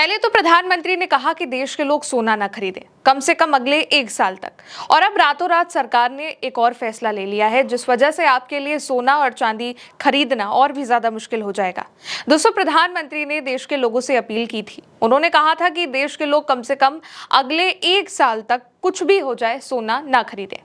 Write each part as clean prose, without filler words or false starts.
पहले तो प्रधानमंत्री ने कहा कि देश के लोग सोना न खरीदें, कम से कम अगले 1 साल तक। और अब रातों रात सरकार ने एक और फैसला ले लिया है, जिस वजह से आपके लिए सोना और चांदी खरीदना और भी ज्यादा मुश्किल हो जाएगा। दोस्तों, प्रधानमंत्री ने देश के लोगों से अपील की थी। उन्होंने कहा था कि देश के लोग कम से कम अगले 1 साल तक कुछ भी हो जाए सोना ना खरीदें।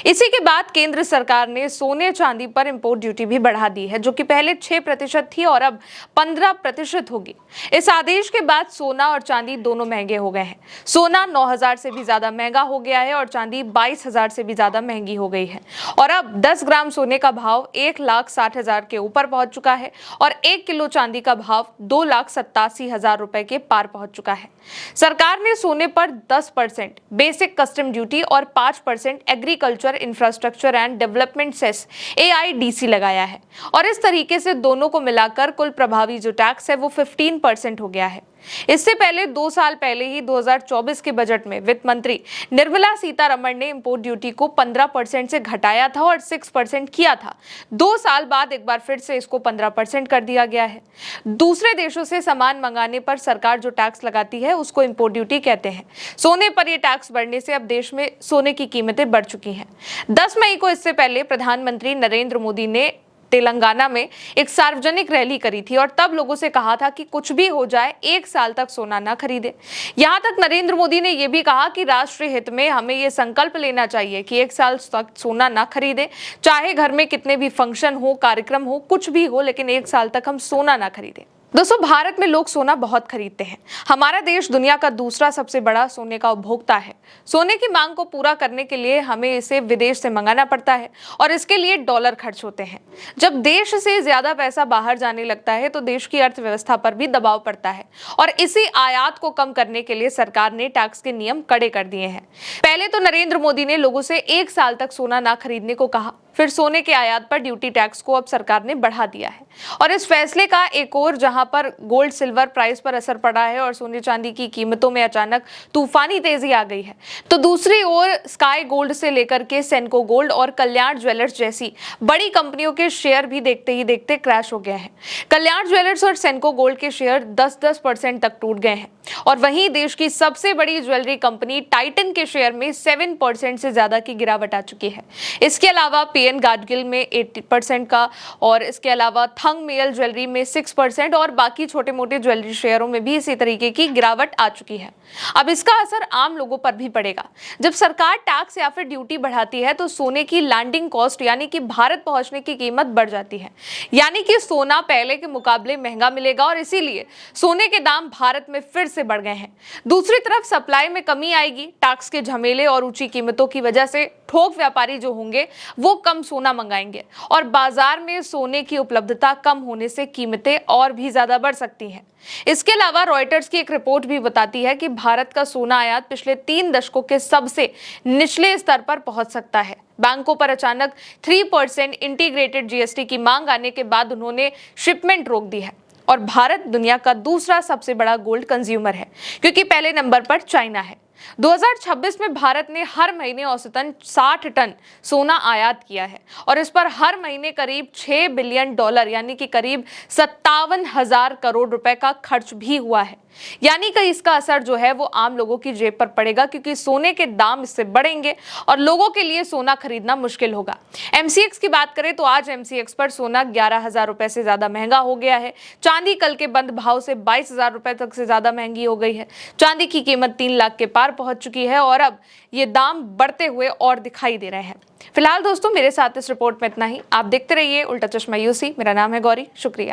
इसी के बाद केंद्र सरकार ने सोने चांदी पर इंपोर्ट ड्यूटी भी बढ़ा दी है, जो कि पहले 6% थी और अब 15% होगी। इस आदेश के बाद सोना और चांदी दोनों महंगे हो गए हैं। सोना 9,000 से भी ज्यादा महंगा हो गया है और चांदी 22,000 से भी ज्यादा महंगी हो गई है। और अब 10 ग्राम सोने का भाव 1,60,000 के ऊपर पहुंच चुका है और 1 किलो चांदी का भाव 2,87,000 रुपए के पार पहुंच चुका है। सरकार ने सोने पर 10% बेसिक कस्टम ड्यूटी और 5% agriculture infrastructure and development cess AIDC लगाया है और इस तरीके से दोनों को मिलाकर कुल प्रभावी जो टैक्स है वो 15% हो गया है। इससे पहले 2 साल पहले ही 2024 के बजट में वित्त मंत्री निर्मला सीतारमण ने इंपोर्ट ड्यूटी को 15% से घटाया था और 6% किया था। 2 साल बाद एक बार फिर से इसको 15% कर दिया गया है। दूसरे देशों से सामान मंगाने पर सरकार जो टैक्स लगाती है उसको इंपोर्ट ड्यूटी कहते हैं। सोने पर यह टैक्स बढ़ने से अब देश में सोने की कीमतें बढ़ चुकी हैं। 10 मई को इससे पहले प्रधानमंत्री नरेंद्र मोदी ने तेलंगाना में एक सार्वजनिक रैली करी थी और तब लोगों से कहा था कि कुछ भी हो जाए 1 साल तक सोना ना खरीदे। यहां तक नरेंद्र मोदी ने यह भी कहा कि राष्ट्रीय हित में हमें यह संकल्प लेना चाहिए कि 1 साल तक सोना ना खरीदे, चाहे घर में कितने भी फंक्शन हो, कार्यक्रम हो, कुछ भी हो, लेकिन 1 साल तक हम सोना ना खरीदें। दोस्तों, भारत में लोग सोना बहुत खरीदते हैं। हमारा देश दुनिया का दूसरा सबसे बड़ा सोने का उपभोक्ता है। सोने की मांग को पूरा करने के लिए हमें इसे विदेश से मंगाना पड़ता है और इसके लिए डॉलर खर्च होते हैं। जब देश से ज्यादा पैसा बाहर जाने लगता है तो देश की अर्थव्यवस्था पर भी दबाव पड़ता है और इसी आयात को कम करने के लिए सरकार ने टैक्स के नियम कड़े कर दिए हैं। पहले तो नरेंद्र मोदी ने लोगों से 1 साल तक सोना ना खरीदने को कहा, फिर सोने के आयात पर ड्यूटी टैक्स को अब सरकार ने बढ़ा दिया है। और इस फैसले का एक और जहां पर गोल्ड सिल्वर प्राइस पर असर पड़ा है और सोने चांदी की कीमतों में अचानक तूफानी तेजी आ गई है, तो दूसरी ओर स्काई गोल्ड से लेकर के सेंको गोल्ड और कल्याण ज्वेलर्स जैसी बड़ी कंपनियों के शेयर भी देखते ही देखते क्रैश हो गए हैं। कल्याण ज्वेलर्स और सेंको गोल्ड के शेयर 10% तक टूट गए हैं और वहीं देश की सबसे बड़ी ज्वेलरी कंपनी टाइटन के शेयर में 7% से ज्यादा की गिरावट आ चुकी है। इसके अलावा PN गाडगिल में 80% का और इसके अलावा थंग मेयल ज्वेलरी में 6% और बाकी छोटे मोटे ज्वेलरी शेयरों में भी इसी तरीके की गिरावट आ चुकी है। अब इसका असर आम लोगों पर भी पड़ेगा। जब सरकार टैक्स या फिर ड्यूटी बढ़ाती है तो सोने की लैंडिंग कॉस्ट यानी कि भारत पहुंचने की कीमत बढ़ जाती है, यानी कि सोना पहले के मुकाबले महंगा मिलेगा और इसीलिए सोने के दाम भारत में फिर से बढ़ गए हैं। दूसरी तरफ सप्लाई में कमी आएगी। टैक्स के झमेले और ऊंची कीमतों की वजह से थोक व्यापारी जो होंगे वो कम सोना मंगाएंगे और बाजार में सोने की उपलब्धता कम होने से कीमतें और भी ज्यादा बढ़ सकती हैं। इसके अलावा रॉयटर्स की एक रिपोर्ट भी बताती है कि भारत का सोना आयात पिछले 3 दशकों के सबसे निचले स्तर पर पहुंच सकता है। बैंकों पर अचानक 3% इंटीग्रेटेड GST की मांग आने के बाद उन्होंने शिपमेंट रोक दी है और भारत दुनिया का दूसरा सबसे बड़ा गोल्ड कंज्यूमर है, क्योंकि पहले नंबर पर चाइना है। 2026 में भारत ने हर महीने औसतन 60 टन सोना आयात किया है और इस पर हर महीने करीब $6 बिलियन यानी कि करीब 57,000 करोड़ रुपए का खर्च भी हुआ है। यानी कि इसका असर जो है वो आम लोगों की जेब पर पड़ेगा, क्योंकि सोने के दाम इससे बढ़ेंगे और लोगों के लिए सोना खरीदना मुश्किल होगा। MCX की बात करें तो आज MCX पर सोना 11,000 रुपए से ज्यादा महंगा हो गया है। चांदी कल के बंद भाव से 22,000 रुपए तक से ज्यादा महंगी हो गई है। चांदी की कीमत 3 लाख के पार पहुंच चुकी है और अब ये दाम बढ़ते हुए और दिखाई दे रहे हैं। फिलहाल दोस्तों, मेरे साथ इस रिपोर्ट में इतना ही। आप देखते रहिए उल्टा चश्मा UC। मेरा नाम है गौरी। शुक्रिया।